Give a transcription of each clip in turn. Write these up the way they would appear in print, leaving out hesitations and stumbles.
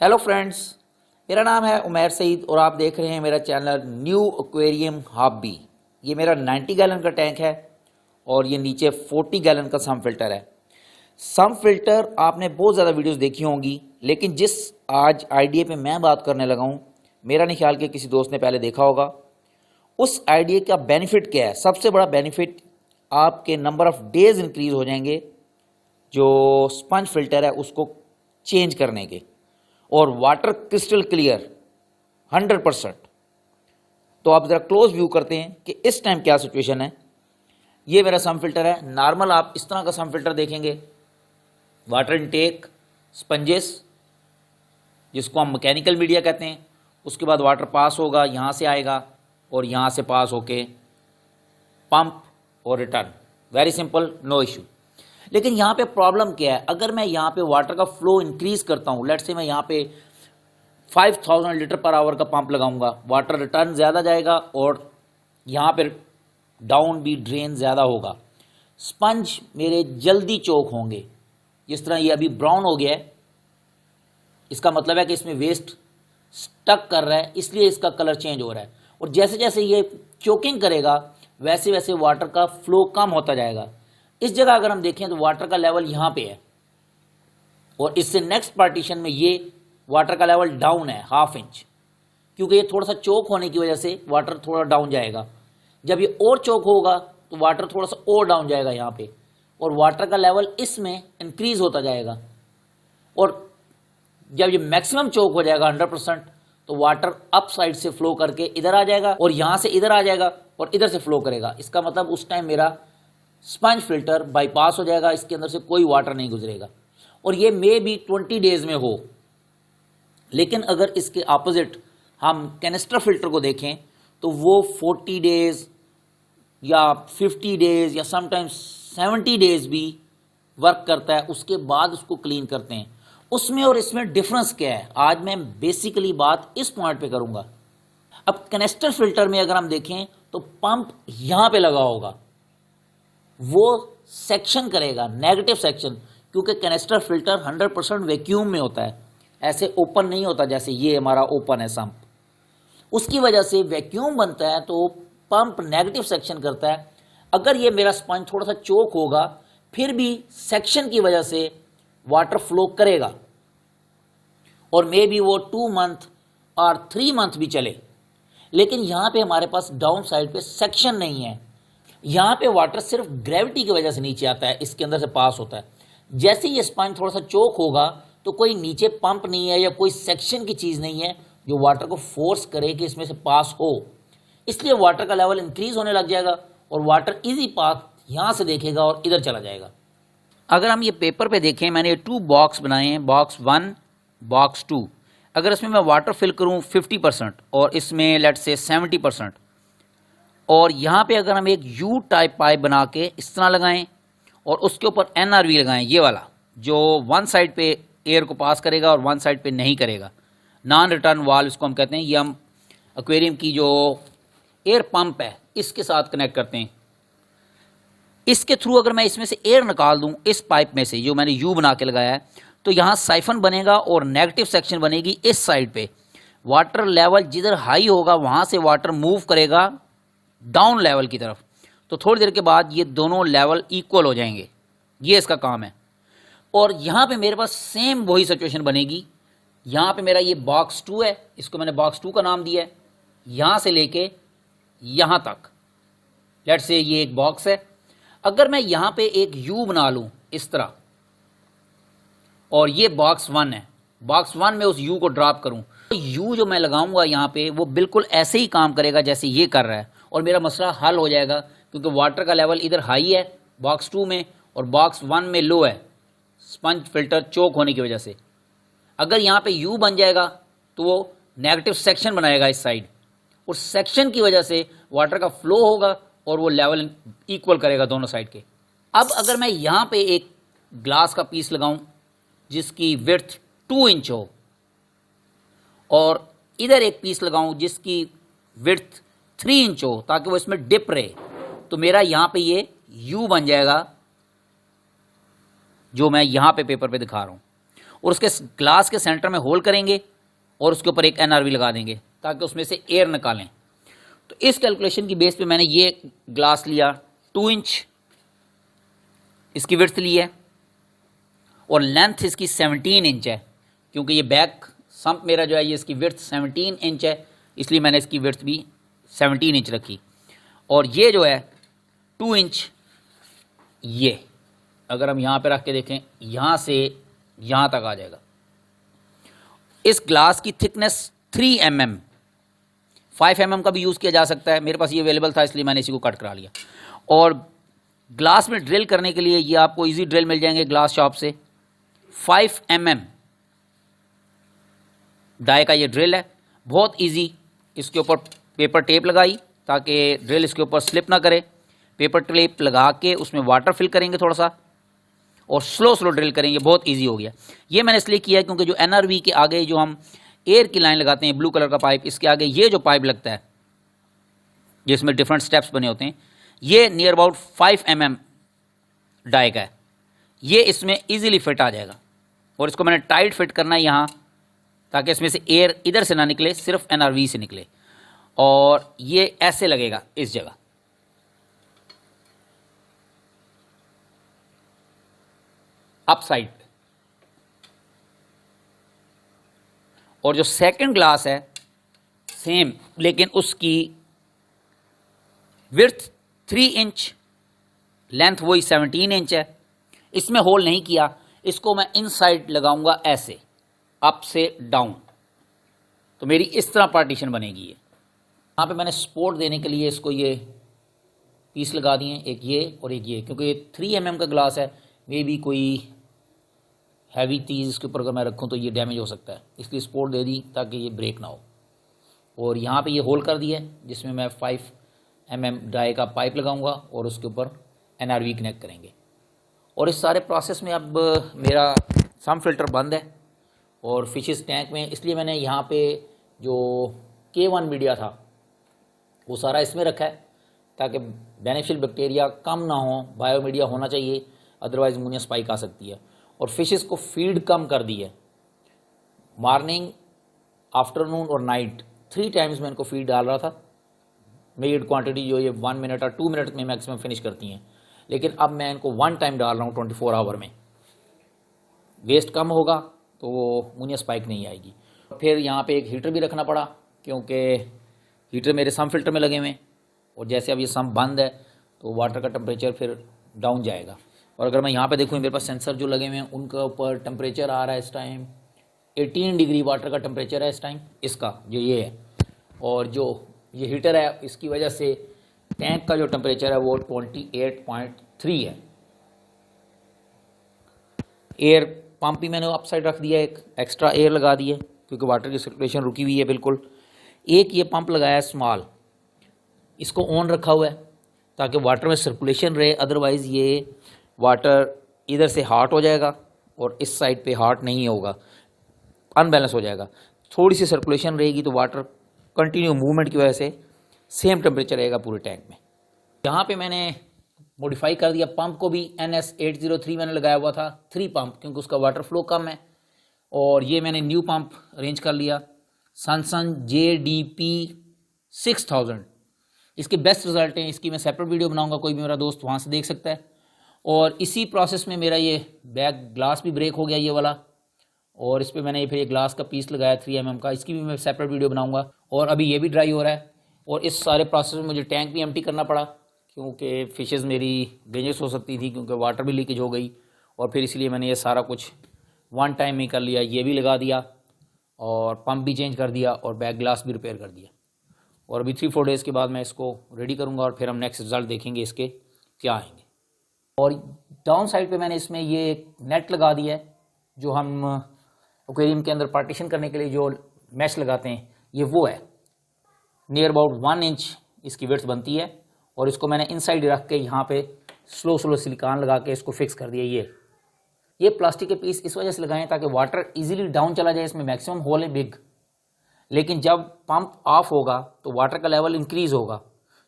Hello friends, मेरा नाम है उमैर सईद और आप देख रहे हैं मेरा चैनल न्यू एक्वेरियम हॉबी। ये मेरा 90 गैलन का टैंक है और ये नीचे 40 गैलन का सम फिल्टर है। सम फिल्टर आपने बहुत ज़्यादा वीडियोस देखी होंगी, लेकिन जिस आज आइडिया पे मैं बात करने लगा हूँ, मेरा नहीं ख्याल कि किसी दोस्त ने पहले देखा होगा। उस आइडिया का बेनिफिट क्या है? सबसे बड़ा बेनिफिट, आपके नंबर ऑफ़ डेज़ इंक्रीज़ हो जाएंगे जो स्पंज फिल्टर है उसको चेंज करने के, और वाटर क्रिस्टल क्लियर 100%। तो आप ज़रा क्लोज व्यू करते हैं कि इस टाइम क्या सिचुएशन है। ये मेरा सम फिल्टर है। नॉर्मल आप इस तरह का सम फिल्टर देखेंगे, वाटर इनटेक, स्पंजेस जिसको हम मैकेनिकल मीडिया कहते हैं, उसके बाद वाटर पास होगा, यहाँ से आएगा और यहाँ से पास होके पंप और return. Very simple, no issue. लेकिन यहाँ पे प्रॉब्लम क्या है? अगर मैं यहाँ पे वाटर का फ्लो इंक्रीज़ करता हूँ, लेट्स से मैं यहाँ पे 5000 लीटर पर आवर का पंप लगाऊंगा, वाटर रिटर्न ज़्यादा जाएगा और यहाँ पे डाउन भी ड्रेन ज़्यादा होगा। स्पंज मेरे जल्दी चोक होंगे। जिस तरह ये अभी ब्राउन हो गया है, इसका मतलब है कि इसमें वेस्ट स्टक कर रहा है, इसलिए इसका कलर चेंज हो रहा है। और जैसे जैसे ये चोकिंग करेगा वैसे वैसे वाटर का फ्लो कम होता जाएगा। इस जगह अगर हम देखें तो वाटर का लेवल यहाँ पे है और इससे नेक्स्ट पार्टीशन में ये वाटर का लेवल डाउन है 1/2 इंच, क्योंकि ये थोड़ा सा चोक होने की वजह से वाटर थोड़ा डाउन जाएगा। जब ये और चोक होगा तो वाटर थोड़ा सा और डाउन जाएगा यहाँ पे, और वाटर का लेवल इसमें इंक्रीज होता जाएगा। और जब ये मैक्सिमम चोक हो जाएगा 100%, तो वाटर अप साइड से फ्लो करके इधर आ जाएगा और यहाँ से इधर आ जाएगा और इधर से फ्लो करेगा। इसका मतलब उस टाइम मेरा स्पंज फिल्टर बाईपास हो जाएगा, इसके अंदर से कोई वाटर नहीं गुजरेगा। और ये मे भी 20 डेज़ में हो। लेकिन अगर इसके ऑपोजिट हम कैनिस्टर फिल्टर को देखें तो वो 40 डेज़ या 50 डेज़ या समटाइम्स 70 डेज़ भी वर्क करता है, उसके बाद उसको क्लीन करते हैं। उसमें और इसमें डिफरेंस क्या है, आज मैं बेसिकली बात इस पॉइंट पे करूँगा। अब कैनिस्टर फिल्टर में अगर हम देखें तो पंप यहाँ पे लगा होगा, वो सेक्शन करेगा, नेगेटिव सेक्शन, क्योंकि कैनिस्टर फिल्टर 100% वैक्यूम में होता है, ऐसे ओपन नहीं होता जैसे ये हमारा ओपन है सम्प। उसकी वजह से वैक्यूम बनता है तो पंप नेगेटिव सेक्शन करता है। अगर ये मेरा स्पंज थोड़ा सा चोक होगा फिर भी सेक्शन की वजह से वाटर फ्लो करेगा, और मे बी वो 2 मंथ और 3 मंथ भी चले। लेकिन यहाँ पे हमारे पास डाउन साइड पे सेक्शन नहीं है। यहाँ पे वाटर सिर्फ ग्रेविटी की वजह से नीचे आता है, इसके अंदर से पास होता है। जैसे ही ये स्पंज थोड़ा सा चोक होगा तो कोई नीचे पंप नहीं है या कोई सेक्शन की चीज़ नहीं है जो वाटर को फोर्स करे कि इसमें से पास हो। इसलिए वाटर का लेवल इंक्रीज होने लग जाएगा और वाटर इजी पाथ यहाँ से देखेगा और इधर चला जाएगा। अगर हम ये पेपर पे देखें, मैंने ये 2 बॉक्स बनाए हैं, बॉक्स 1, बॉक्स 2। अगर इसमें मैं वाटर फिल करूँ 50% और इसमें लेट्स से 70%, और यहाँ पे अगर हम एक यू टाइप पाइप बना के इस तरह लगाएं और उसके ऊपर NRV लगाएं, ये वाला जो वन साइड पे एयर को पास करेगा और वन साइड पे नहीं करेगा, नॉन रिटर्न वाल्व इसको हम कहते हैं। ये हम एक्वेरियम की जो एयर पंप है इसके साथ कनेक्ट करते हैं। इसके थ्रू अगर मैं इसमें से एयर निकाल दूं इस पाइप में से जो मैंने यू बना के लगाया है, तो यहाँ साइफन बनेगा और नेगेटिव सेक्शन बनेगी इस साइड पे। वाटर लेवल जिधर हाई होगा वहाँ से वाटर मूव करेगा डाउन लेवल की तरफ, तो थोड़ी देर के बाद ये दोनों लेवल इक्वल हो जाएंगे। ये इसका काम है। और यहाँ पे मेरे पास सेम वही सिचुएशन बनेगी। यहाँ पे मेरा ये बॉक्स 2 है, इसको मैंने बॉक्स 2 का नाम दिया है। यहाँ से लेके यहाँ तक लेट्स से ये एक बॉक्स है। अगर मैं यहाँ पे एक यू बना लूँ इस तरह, और ये बॉक्स 1 है, बॉक्स 1 में उस यू को ड्रॉप करूँ, तो यू जो मैं लगाऊंगा यहाँ पे वो बिल्कुल ऐसे ही काम करेगा जैसे ये कर रहा है, और मेरा मसला हल हो जाएगा। क्योंकि वाटर का लेवल इधर हाई है बॉक्स 2 में और बॉक्स 1 में लो है, स्पंज फिल्टर चोक होने की वजह से। अगर यहाँ पे यू बन जाएगा तो वो नेगेटिव सेक्शन बनाएगा इस साइड, और सेक्शन की वजह से वाटर का फ्लो होगा और वो लेवल इक्वल करेगा दोनों साइड के। अब अगर मैं यहाँ पे एक ग्लास का पीस लगाऊं जिसकी विड्थ 2 इंच हो, और इधर एक पीस लगाऊं जिसकी विड्थ 3 इंच हो ताकि वो इसमें डिप रहे, तो मेरा यहाँ पे ये यू बन जाएगा जो मैं यहाँ पे पेपर पे दिखा रहा हूँ। और उसके ग्लास के सेंटर में होल करेंगे और उसके ऊपर एक NRV लगा देंगे ताकि उसमें से एयर निकालें। तो इस कैलकुलेशन की बेस पे मैंने ये ग्लास लिया, 2 इंच इसकी विड्थ ली है और लेंथ इसकी 17 इंच है, क्योंकि ये बैक सम्प मेरा जो है ये इसकी विड्थ 17 इंच है, इसलिए मैंने इसकी विड्थ भी 17 इंच रखी। और ये जो है 2 इंच, ये अगर हम यहाँ पे रख के देखें यहाँ से यहाँ तक आ जाएगा। इस ग्लास की थिकनेस 3 mm, 5 mm का भी यूज़ किया जा सकता है, मेरे पास ये अवेलेबल था इसलिए मैंने इसी को कट करा लिया। और ग्लास में ड्रिल करने के लिए ये आपको इजी ड्रिल मिल जाएंगे ग्लास शॉप से। 5 mm डाई का ये ड्रिल है, बहुत इजी। इसके ऊपर पेपर टेप लगाई ताकि ड्रिल इसके ऊपर स्लिप ना करे। पेपर टेप लगा के उसमें वाटर फिल करेंगे थोड़ा सा और स्लो स्लो ड्रिल करेंगे, बहुत इजी हो गया। ये मैंने इसलिए किया क्योंकि जो NRV के आगे जो हम एयर की लाइन लगाते हैं, ब्लू कलर का पाइप, इसके आगे ये जो पाइप लगता है जिसमें डिफरेंट स्टेप्स बने होते हैं, ये नियर अबाउट 5 mm डाई का है। ये इसमें इजीली फिट आ जाएगा और इसको मैंने टाइट फिट करना है यहाँ ताकि इसमें से एयर इधर से ना निकले, सिर्फ NRV से निकले। और ये ऐसे लगेगा इस जगह। अप साइड पे। और जो सेकंड ग्लास है सेम, लेकिन उसकी विड्थ 3 इंच, लेंथ वही 17 इंच है। इसमें होल नहीं किया, इसको मैं इनसाइड लगाऊंगा ऐसे, अप से डाउन, तो मेरी इस तरह पार्टीशन बनेगी। ये यहाँ पे मैंने सपोर्ट देने के लिए इसको ये पीस लगा दिए, एक ये और एक ये, क्योंकि ये 3 mm का ग्लास है, मे भी कोई हैवी चीज़ इसके ऊपर अगर मैं रखूँ तो ये डैमेज हो सकता है, इसलिए सपोर्ट दे दी ताकि ये ब्रेक ना हो। और यहाँ पे ये होल कर दिया है जिसमें मैं 5 mm डाई का पाइप लगाऊंगा और उसके ऊपर NRV कनेक्ट करेंगे। और इस सारे प्रोसेस में अब मेरा सम फिल्टर बंद है और फिशेस टैंक में, इसलिए मैंने यहाँ पे जो K1 मीडिया था वो सारा इसमें रखा है ताकि बेनिफिशियल बैक्टीरिया कम ना हो, बायो मीडिया होना चाहिए, अदरवाइज अमोनिया स्पाइक आ सकती है। और फिशेस को फीड कम कर दी है, मॉर्निंग, आफ्टरनून और नाइट 3 टाइम्स मैं इनको फीड डाल रहा था। मेड क्वांटिटी जो ये 1 मिनट और 2 मिनट में मैक्सिमम फिनिश करती हैं, लेकिन अब मैं इनको 1 टाइम डाल रहा हूँ 24 आवर में। वेस्ट कम होगा तो वो अमोनिया स्पाइक नहीं आएगी। फिर यहाँ पे एक हीटर भी रखना पड़ा क्योंकि हीटर मेरे सम फिल्टर में लगे हुए हैं और जैसे अब ये सम बंद है तो वाटर का टेम्परेचर फिर डाउन जाएगा। और अगर मैं यहाँ पे देखूँ मेरे पास सेंसर जो लगे हुए हैं उनके ऊपर टेम्परेचर आ रहा है इस टाइम 18 डिग्री वाटर का टेम्परेचर है इस टाइम इसका जो ये है। और जो ये हीटर है इसकी वजह से टैंक का जो टेम्परेचर है वो 28.3 है। एयर पंप भी मैंने अप साइड रख दिया, एक एक्स्ट्रा एयर लगा दी है क्योंकि वाटर की सर्कुलेशन रुकी हुई है बिल्कुल। एक ये पंप लगाया है स्मॉल, इसको ऑन रखा हुआ है ताकि वाटर में सर्कुलेशन रहे, अदरवाइज़ ये वाटर इधर से हॉट हो जाएगा और इस साइड पे हॉट नहीं होगा, अनबैलेंस हो जाएगा। थोड़ी सी सर्कुलेशन रहेगी तो वाटर कंटिन्यू मूवमेंट की वजह से सेम टेम्परेचर रहेगा पूरे टैंक में। यहाँ पे मैंने मॉडिफाई कर दिया, पंप को भी NS803 मैंने लगाया हुआ था 3 पंप क्योंकि उसका वाटर फ्लो कम है। और ये मैंने न्यू पंप अरेंज कर लिया सनसन JDP 6000, इसके बेस्ट रिजल्ट हैं। इसकी मैं सेपरेट वीडियो बनाऊंगा, कोई भी मेरा दोस्त वहाँ से देख सकता है। और इसी प्रोसेस में मेरा ये बैक ग्लास भी ब्रेक हो गया ये वाला, और इस पर मैंने फिर ये ग्लास का पीस लगाया 3 mm का, इसकी भी मैं सेपरेट वीडियो बनाऊंगा। और अभी ये भी ड्राई हो रहा है और इस सारे प्रोसेस में मुझे टैंक भी एम्प्टी करना पड़ा क्योंकि फ़िशेज़ मेरी डेंजरस हो सकती थी क्योंकि वाटर भी लीकेज हो गई। और फिर इसलिए मैंने ये सारा कुछ 1 टाइम में कर लिया, ये भी लगा दिया और पंप भी चेंज कर दिया और बैक ग्लास भी रिपेयर कर दिया। और अभी 3-4 डेज़ के बाद मैं इसको रेडी करूँगा और फिर हम नेक्स्ट रिज़ल्ट देखेंगे इसके क्या आएंगे। और डाउन साइड पे मैंने इसमें ये एक नेट लगा दिया है जो हम एक्वेरियम के अंदर पार्टीशन करने के लिए जो मैश लगाते हैं, ये वो है। नियर अबाउट 1 इंच इसकी विड्थ बनती है और इसको मैंने इनसाइड रख के यहाँ पे स्लो स्लो सिलिकॉन लगा के इसको फिक्स कर दिया। ये प्लास्टिक के पीस इस वजह से लगाएं ताकि वाटर इजीली डाउन चला जाए, इसमें मैक्सिमम होल है बिग, लेकिन जब पंप ऑफ होगा तो वाटर का लेवल इंक्रीज़ होगा।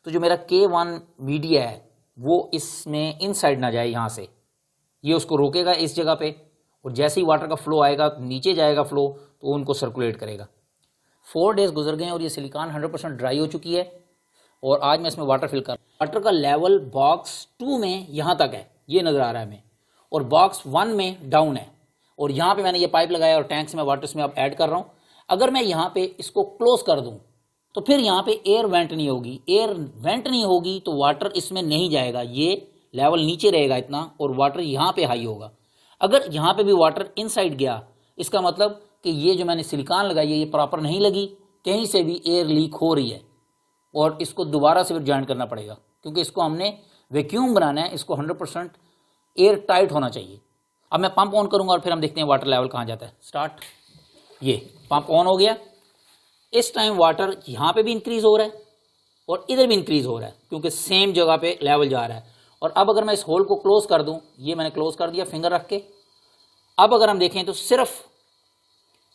तो जो मेरा K1 मीडिया है वो इसमें इनसाइड ना जाए यहाँ से, ये उसको रोकेगा इस जगह पे और जैसे ही वाटर का फ्लो आएगा नीचे जाएगा फ्लो तो उनको सर्कुलेट करेगा। 4 डेज़ गुजर गए और ये सिलिकॉन 100% ड्राई हो चुकी है और आज मैं इसमें वाटर फिल कर, वाटर का लेवल बॉक्स 2 में यहाँ तक है, ये नज़र आ रहा है हमें, और बॉक्स 1 में डाउन है। और यहाँ पे मैंने ये पाइप लगाया और टैंक से मैं वाटर इसमें अब ऐड कर रहा हूँ। अगर मैं यहाँ पे इसको क्लोज कर दूँ तो फिर यहाँ पे एयर वेंट नहीं होगी, एयर वेंट नहीं होगी तो वाटर इसमें नहीं जाएगा, ये लेवल नीचे रहेगा इतना और वाटर यहाँ पे हाई होगा। अगर यहाँ पे भी वाटर इनसाइड गया इसका मतलब कि ये जो मैंने सिलिकॉन लगाई है ये प्रॉपर नहीं लगी, कहीं से भी एयर लीक हो रही है और इसको दोबारा से फिर ज्वाइन करना पड़ेगा क्योंकि इसको हमने वैक्यूम बनाना है, इसको 100% एयर टाइट होना चाहिए। अब मैं पंप ऑन करूँगा और फिर हम देखते हैं वाटर लेवल कहाँ जाता है। स्टार्ट। ये पंप ऑन हो गया। इस टाइम वाटर यहाँ पे भी इंक्रीज़ हो रहा है और इधर भी इंक्रीज़ हो रहा है क्योंकि सेम जगह पे लेवल जा रहा है। और अब अगर मैं इस होल को क्लोज कर दूँ, ये मैंने क्लोज कर दिया फिंगर रख के, अब अगर हम देखें तो सिर्फ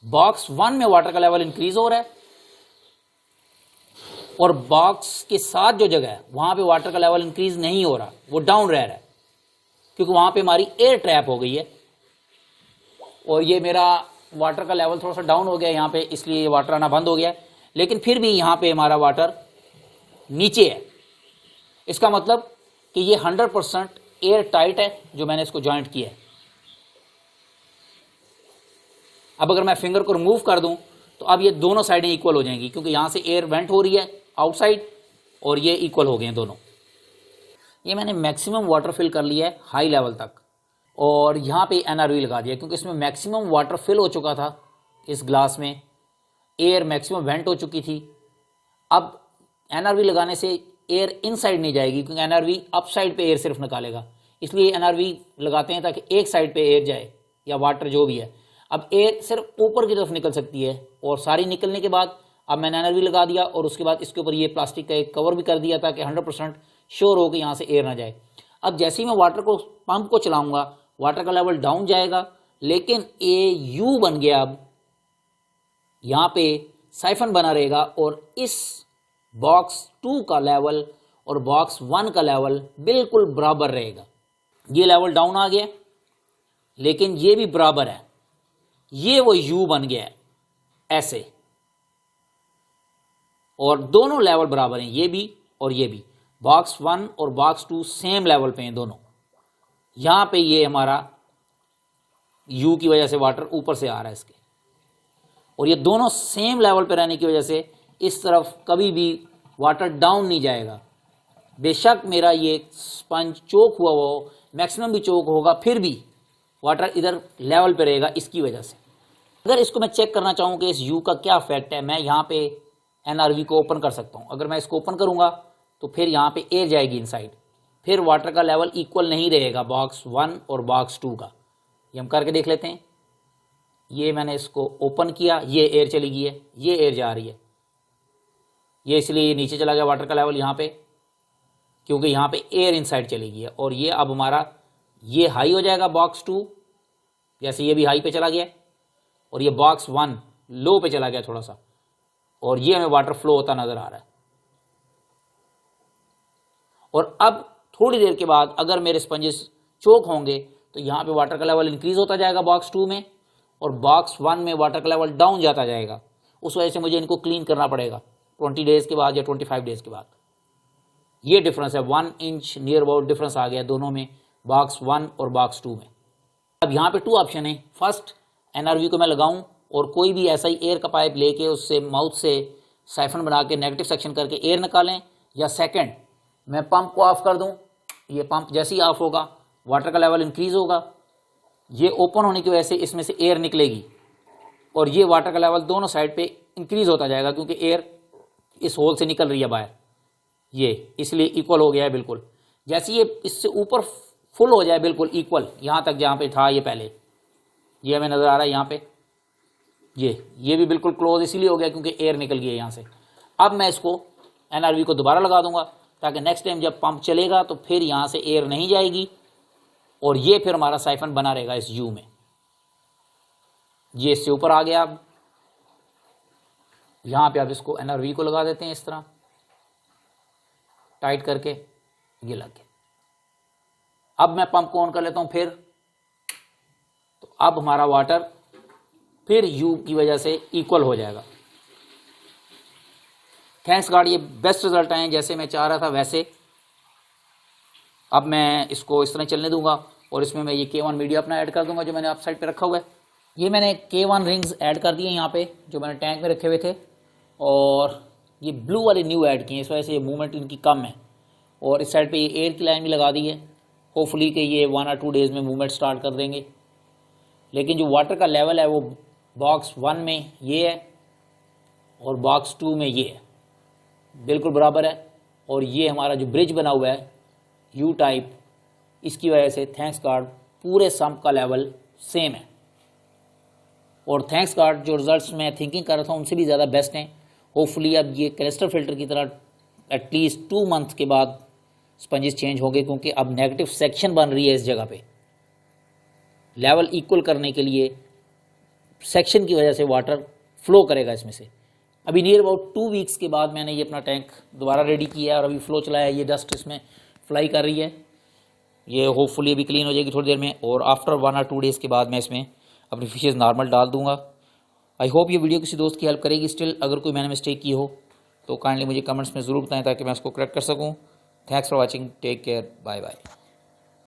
बॉक्स 1 में वाटर का लेवल इंक्रीज़ हो रहा है और बॉक्स के साथ जो जगह है वहाँ पे वाटर का लेवल इंक्रीज़ नहीं हो रहा, वो डाउन रह रहा है क्योंकि वहाँ पे हमारी एयर ट्रैप हो गई है। और ये मेरा वाटर का लेवल थोड़ा सा डाउन हो गया यहाँ पे, इसलिए ये वाटर आना बंद हो गया, लेकिन फिर भी यहाँ पे हमारा वाटर नीचे है। इसका मतलब कि ये 100% एयर टाइट है जो मैंने इसको जॉइंट किया है। अब अगर मैं फिंगर को रिमूव कर दूं तो अब ये दोनों साइडें इक्वल हो जाएंगी क्योंकि यहाँ से एयर वेंट हो रही है आउटसाइड और ये इक्वल हो गए हैं दोनों। ये मैंने मैक्सिमम वाटर फिल कर लिया है हाई लेवल तक और यहाँ पे एनआरवी लगा दिया क्योंकि इसमें मैक्सिमम वाटर फिल हो चुका था, इस ग्लास में एयर मैक्सिमम वेंट हो चुकी थी। अब एनआरवी लगाने से एयर इनसाइड नहीं जाएगी क्योंकि एनआरवी अप साइड पे एयर सिर्फ निकालेगा, इसलिए एनआरवी लगाते हैं ताकि एक साइड पे एयर जाए या वाटर जो भी है। अब एयर सिर्फ ऊपर की तरफ निकल सकती है और सारी निकलने के बाद अब मैंने एनआरवी लगा दिया और उसके बाद इसके ऊपर ये प्लास्टिक का एक कवर भी कर दिया ताकि 100% श्योर हो कि यहाँ से एयर ना जाए। अब जैसे ही मैं वाटर को पंप को चलाऊँगा वाटर का लेवल डाउन जाएगा, लेकिन ए यू बन गया। अब यहाँ पे साइफन बना रहेगा और इस बॉक्स 2 का लेवल और बॉक्स 1 का लेवल बिल्कुल बराबर रहेगा। ये लेवल डाउन आ गया लेकिन ये भी बराबर है, ये वो यू बन गया है ऐसे, और दोनों लेवल बराबर हैं, ये भी और ये भी। बॉक्स 1 और बॉक्स 2 सेम लेवल पे हैं दोनों। यहाँ पे ये हमारा यू की वजह से वाटर ऊपर से आ रहा है इसके, और ये दोनों सेम लेवल पे रहने की वजह से इस तरफ कभी भी वाटर डाउन नहीं जाएगा। बेशक मेरा ये स्पंज चोक हुआ हो, मैक्सिमम भी चोक होगा, फिर भी वाटर इधर लेवल पे रहेगा इसकी वजह से। अगर इसको मैं चेक करना चाहूँ कि इस यू का क्या इफेक्ट है, मैं यहाँ पे एनआरवी को ओपन कर सकता हूँ। अगर मैं इसको ओपन करूँगा तो फिर यहाँ पे एयर जाएगी इनसाइड, फिर वाटर का लेवल इक्वल नहीं रहेगा बॉक्स 1 और बॉक्स 2 का। ये हम करके देख लेते हैं। ये मैंने इसको ओपन किया, ये एयर चली गई है, ये एयर जा रही है, ये इसलिए नीचे चला गया वाटर का लेवल यहाँ पे, क्योंकि यहाँ पे एयर इनसाइड चली गई है। और ये अब हमारा ये हाई हो जाएगा बॉक्स 2, जैसे ये भी हाई पे चला गया, और ये बॉक्स 1 लो पे चला गया थोड़ा सा, और ये हमें वाटर फ्लो होता नज़र आ रहा है। और अब थोड़ी देर के बाद अगर मेरे स्पंजेस चोक होंगे तो यहाँ पे वाटर का लेवल इंक्रीज़ होता जाएगा बॉक्स 2 में, और बॉक्स 1 में वाटर का लेवल डाउन जाता जाएगा। उस वजह से मुझे इनको क्लीन करना पड़ेगा 20 डेज़ के बाद या 25 डेज़ के बाद। ये डिफरेंस है, 1 इंच नियर अबाउट डिफरेंस आ गया दोनों में, बॉक्स 1 और बॉक्स 2 में। अब यहाँ पे 2 ऑप्शन है, फर्स्ट एनआरवी को मैं लगाऊं और कोई भी ऐसा ही एयर का पाइप लेके उससे माउथ से साइफन बना के नेगेटिव सेक्शन करके एयर निकालें, या सेकंड मैं पंप को ऑफ कर दूं। ये पंप जैसे ही ऑफ होगा वाटर का लेवल इंक्रीज़ होगा, ये ओपन होने की वजह से इसमें से एयर निकलेगी और ये वाटर का लेवल दोनों साइड पे इंक्रीज़ होता जाएगा क्योंकि एयर इस होल से निकल रही है बाहर, ये इसलिए इक्वल हो गया है बिल्कुल। जैसे ये इससे ऊपर फुल हो जाए बिल्कुल इक्वल, यहाँ तक जहाँ पे था ये पहले, ये हमें नज़र आ रहा है यहाँ पे, ये भी बिल्कुल क्लोज इसीलिए हो गया क्योंकि एयर निकल गई है यहाँ से। अब मैं इसको एनआरवी को दोबारा लगा दूंगा ताकि नेक्स्ट टाइम जब पंप चलेगा तो फिर यहाँ से एयर नहीं जाएगी और ये फिर हमारा साइफन बना रहेगा इस यू में। ये इससे ऊपर आ गया। अब यहाँ पे आप इसको एनआरवी को लगा देते हैं इस तरह टाइट करके, ये लग गया। अब मैं पंप को ऑन कर लेता हूँ फिर, तो अब हमारा वाटर फिर यू की वजह से इक्वल हो जाएगा। थैंक्स गॉड ये बेस्ट रिजल्ट आए जैसे मैं चाह रहा था वैसे। अब मैं इसको इस तरह चलने दूंगा और इसमें मैं ये K1 मीडिया अपना ऐड कर दूंगा जो मैंने आप साइड पे रखा हुआ है। ये मैंने K1 रिंग्स ऐड कर दिए यहाँ पे जो मैंने टैंक में रखे हुए थे, और ये ब्लू वाले न्यू ऐड किए, इस वजह से ये मूवमेंट इनकी कम है। और इस साइड पे ये एयर की लाइन भी लगा दी है, होपफुली कि ये 1 और 2 डेज़ में मूवमेंट स्टार्ट कर देंगे। लेकिन जो वाटर का लेवल है वो बॉक्स 1 में ये है और बॉक्स 2 में ये है, बिल्कुल बराबर है। और ये हमारा जो ब्रिज बना हुआ है यू टाइप, इसकी वजह से थैंक्स गॉड पूरे सम्प का लेवल सेम है। और थैंक्स गॉड जो रिजल्ट्स मैं थिंकिंग कर रहा था उनसे भी ज़्यादा बेस्ट हैं। होपफुली अब ये क्लेस्टर फिल्टर की तरह एटलीस्ट 2 मंथ के बाद स्पंजेस चेंज होंगे, क्योंकि अब नेगेटिव सेक्शन बन रही है इस जगह पे। लेवल इक्वल करने के लिए सेक्शन की वजह से वाटर फ्लो करेगा इसमें से। अभी नियर अबाउट 2 वीक्स के बाद मैंने ये अपना टैंक दोबारा रेडी किया है और अभी फ्लो चलाया है। ये डस्ट इसमें फ्लाई कर रही है, ये होपफुली अभी क्लीन हो जाएगी थोड़ी देर में, और आफ्टर 1 और 2 डेज़ के बाद मैं इसमें अपनी फिशेज़ नॉर्मल डाल दूंगा। आई होप ये वीडियो किसी दोस्त की हेल्प करेगी। स्टिल अगर कोई मैंने मिस्टेक की हो तो काइंडली मुझे कमेंट्स में ज़रूर बताएं ताकि मैं उसको करेक्ट कर सकूँ। Thanks for watching, take care, bye bye.